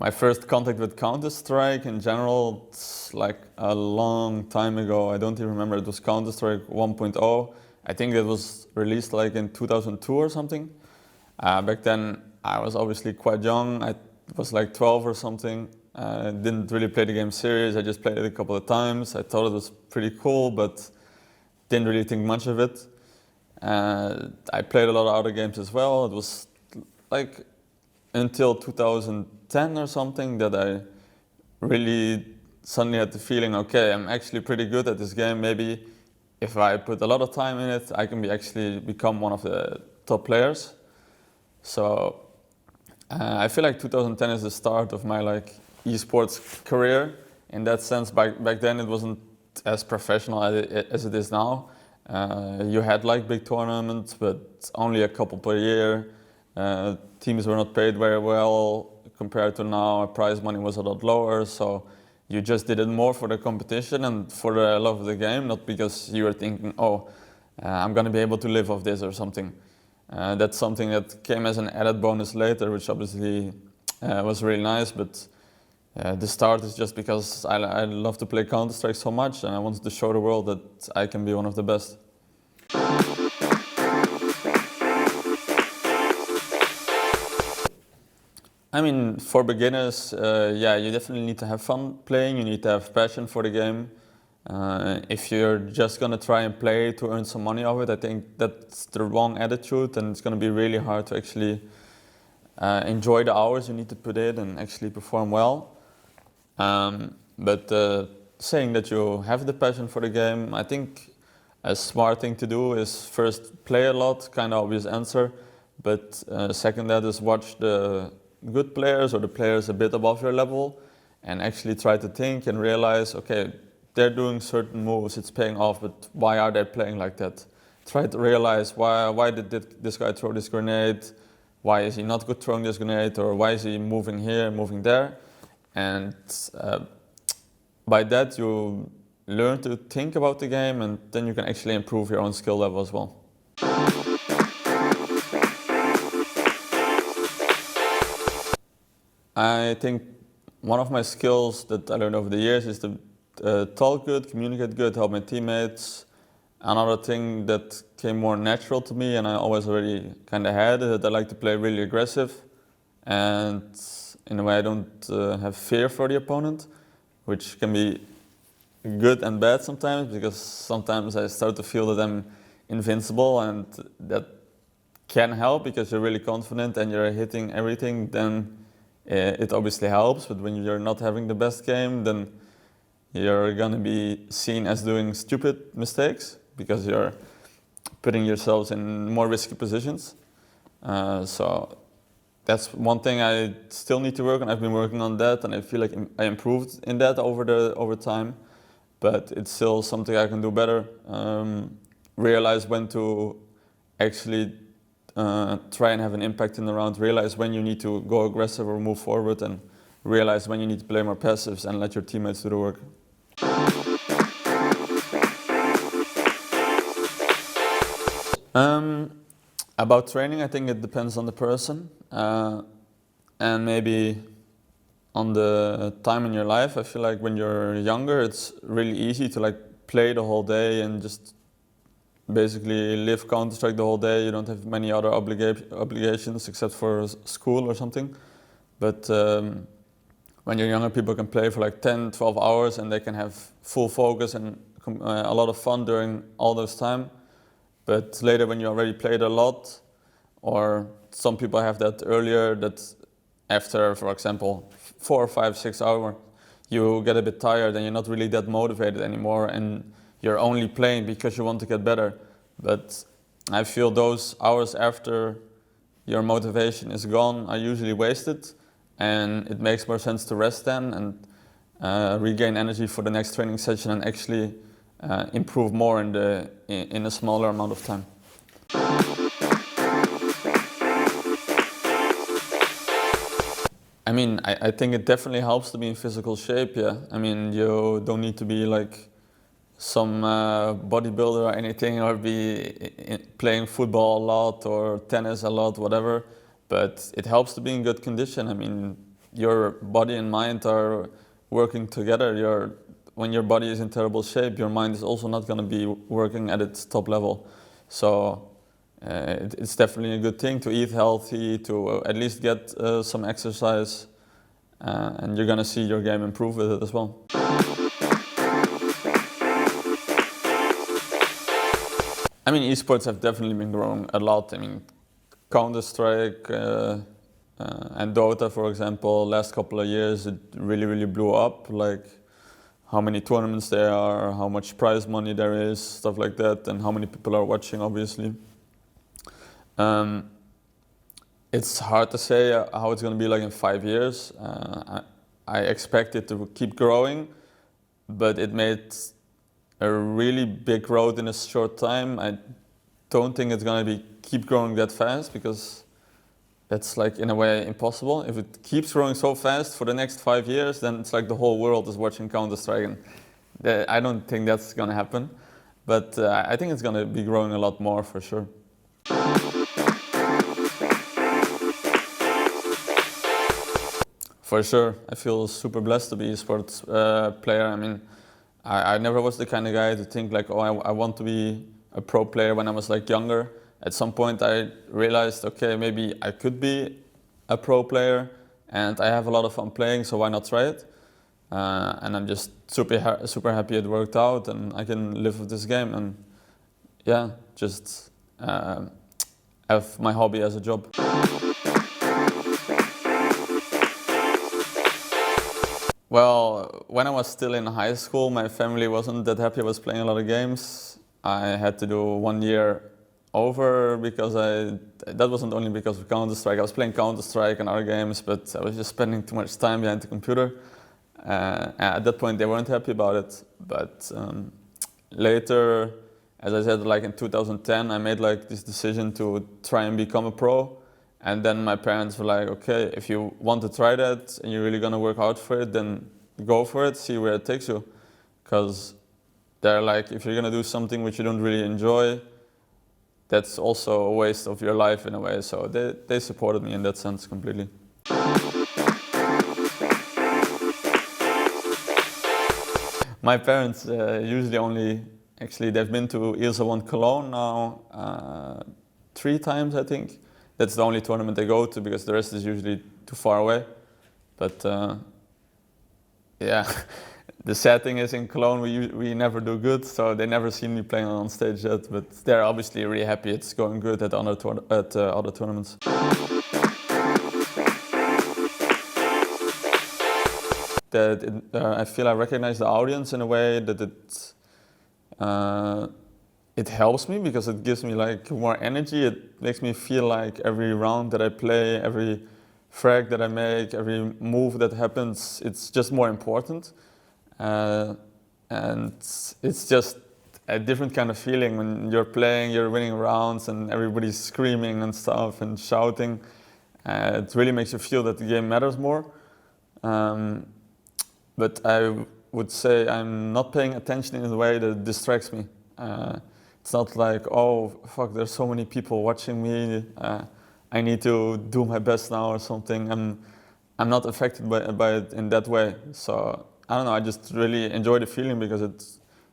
My first contact with Counter-Strike in general, it's like a long time ago. I don't even remember. It was Counter-Strike 1.0. I think it was released like in 2002 or something. Back then, I was obviously quite young. I was like 12 or something. Didn't really play the game serious. I just played it a couple of times. I thought it was pretty cool, but didn't really think much of it. I played a lot of other games as well. It was like until 2010 or something that I really suddenly had the feeling, okay, I'm actually pretty good at this game. Maybe if I put a lot of time in it, I can actually become one of the top players. So I feel like 2010 is the start of my like esports career. In that sense, back then it wasn't as professional as it is now. You had like big tournaments, but only a couple per year. Teams were not paid very well compared to now. Prize money was a lot lower, so you just did it more for the competition and for the love of the game, not because you were thinking, oh, I'm gonna be able to live off this or something. That's something that came as an added bonus later, which obviously was really nice, but the start is just because I love to play Counter-Strike so much and I wanted to show the world that I can be one of the best. I mean, for beginners, yeah, you definitely need to have fun playing, you need to have passion for the game. If you're just gonna try and play to earn some money off it, I think that's the wrong attitude, and it's gonna be really hard to actually enjoy the hours you need to put in and actually perform well. But saying that you have the passion for the game, I think a smart thing to do is first play a lot, kind of obvious answer, but second that is watch the good players or the players a bit above your level and actually try to think and realize, okay, they're doing certain moves, it's paying off, but why are they playing like that? Try to realize why did this guy throw this grenade? Why is he not good throwing this grenade? Or why is he moving here, moving there? And by that you learn to think about the game, and then you can actually improve your own skill level as well. I think one of my skills that I learned over the years is to talk good, communicate good, help my teammates. Another thing that came more natural to me, and I always already kind of had, is that I like to play really aggressive, and in a way I don't have fear for the opponent, which can be good and bad sometimes, because sometimes I start to feel that I'm invincible, and that can help because you're really confident and you're hitting everything, then it obviously helps. But when you're not having the best game, then you're gonna be seen as doing stupid mistakes because you're putting yourselves in more risky positions. So that's one thing I still need to work on. I've been working on that, and I feel like I improved in that over time. But it's still something I can do better. Realize when to actually try and have an impact in the round. Realize when you need to go aggressive or move forward, and realize when you need to play more passives and let your teammates do the work. About training, I think it depends on the person and maybe on the time in your life. I feel like when you're younger, it's really easy to like play the whole day and just basically live Counter-Strike the whole day. You don't have many other obligations except for school or something. But when you're younger, people can play for like 10, 12 hours and they can have full focus and a lot of fun during all those time. But later when you already played a lot, or some people have that earlier, that after, for example, 4, 5, 6 hours, you get a bit tired and you're not really that motivated anymore, and you're only playing because you want to get better. But I feel those hours after your motivation is gone are usually wasted, and it makes more sense to rest then and regain energy for the next training session and actually improve more in a smaller amount of time. I mean, I think it definitely helps to be in physical shape, yeah. I mean, you don't need to be like some bodybuilder or anything, or be playing football a lot or tennis a lot, whatever. But it helps to be in good condition. I mean, your body and mind are working together. When your body is in terrible shape, your mind is also not going to be working at its top level. So it's definitely a good thing to eat healthy, to at least get some exercise, and you're going to see your game improve with it as well. I mean, esports have definitely been growing a lot. I mean, Counter-Strike and Dota, for example, last couple of years, it really blew up. Like how many tournaments there are, how much prize money there is, stuff like that, and how many people are watching, obviously. It's hard to say how it's going to be like in 5 years. I expect it to keep growing, but it made a really big growth in a short time. I don't think it's going to keep growing that fast, because that's like in a way impossible. If it keeps growing so fast for the next 5 years, then it's like the whole world is watching Counter-Strike, and I don't think that's going to happen. But I think it's going to be growing a lot more for sure. For sure, I feel super blessed to be a sports player. I mean, I never was the kind of guy to think like, oh, I want to be a pro player when I was like younger. At some point I realized, okay, maybe I could be a pro player, and I have a lot of fun playing, so why not try it? And I'm just super happy it worked out, and I can live with this game, and yeah, just have my hobby as a job. Well, when I was still in high school, my family wasn't that happy I was playing a lot of games. I had to do 1 year over because that wasn't only because of Counter-Strike. I was playing Counter-Strike and other games, but I was just spending too much time behind the computer. At that point, they weren't happy about it. But later, as I said, like in 2010, I made like this decision to try and become a pro. And then my parents were like, okay, if you want to try that and you're really gonna work hard for it, then go for it, see where it takes you. Because they're like, if you're gonna do something which you don't really enjoy, that's also a waste of your life in a way. So they supported me in that sense completely. My parents usually actually they've been to ILSA 1 Cologne now 3 times, I think. That's the only tournament they go to, because the rest is usually too far away. But yeah, the sad thing is in Cologne we never do good, so they never seen me playing on stage yet. But they're obviously really happy it's going good at other tournaments. I feel I recognize the audience in a way that it helps me, because it gives me like more energy. It makes me feel like every round that I play, every frag that I make, every move that happens, it's just more important. And it's just a different kind of feeling when you're playing, you're winning rounds and everybody's screaming and stuff and shouting. It really makes you feel that the game matters more. But I would say I'm not paying attention in a way that distracts me. It's not like, oh, fuck, there's so many people watching me. I need to do my best now or something. I'm not affected by it in that way. So I don't know, I just really enjoy the feeling, because it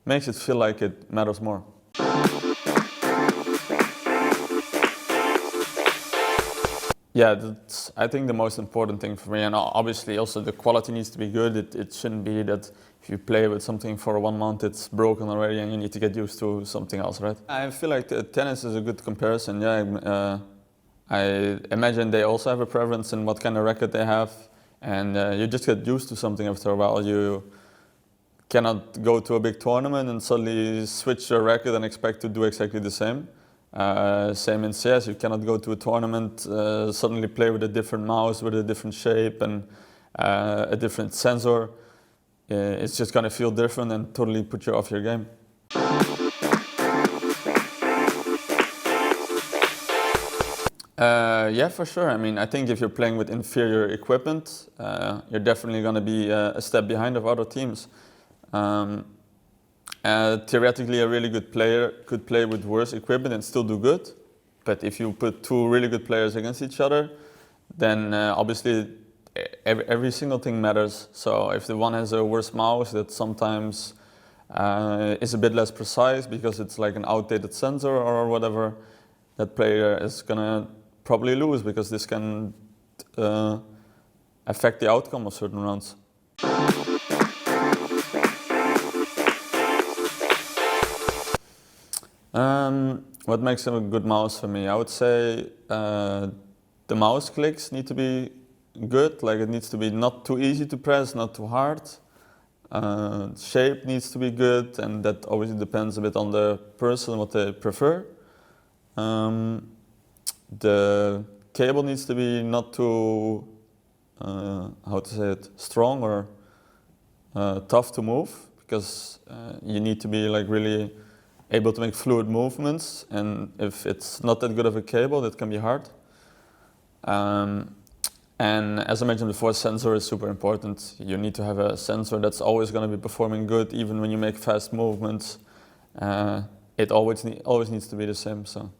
makes it feel like it matters more. Yeah, that's, I think, the most important thing for me. And obviously also the quality needs to be good. It shouldn't be that if you play with something for 1 month, it's broken already and you need to get used to something else, right? I feel like tennis is a good comparison. Yeah, I imagine they also have a preference in what kind of racket they have. And you just get used to something after a while. You cannot go to a big tournament and suddenly switch your racket and expect to do exactly the same. Same in CS, you cannot go to a tournament, suddenly play with a different mouse, with a different shape and a different sensor. It's just going to feel different and totally put you off your game. Yeah, for sure. I mean, I think if you're playing with inferior equipment, you're definitely going to be a step behind of other teams. Theoretically, a really good player could play with worse equipment and still do good. But if you put 2 really good players against each other, then obviously every single thing matters. So if the one has a worse mouse, that sometimes is a bit less precise because it's like an outdated sensor or whatever, that player is gonna probably lose because this can affect the outcome of certain rounds. What makes a good mouse for me? I would say the mouse clicks need to be good, like it needs to be not too easy to press, not too hard. Shape needs to be good, and that obviously depends a bit on the person, what they prefer. The cable needs to be not too, how to say it, strong or tough to move, because you need to be like really able to make fluid movements, and if it's not that good of a cable, that can be hard. And as I mentioned before, sensor is super important. You need to have a sensor that's always going to be performing good, even when you make fast movements. It always needs to be the same. So.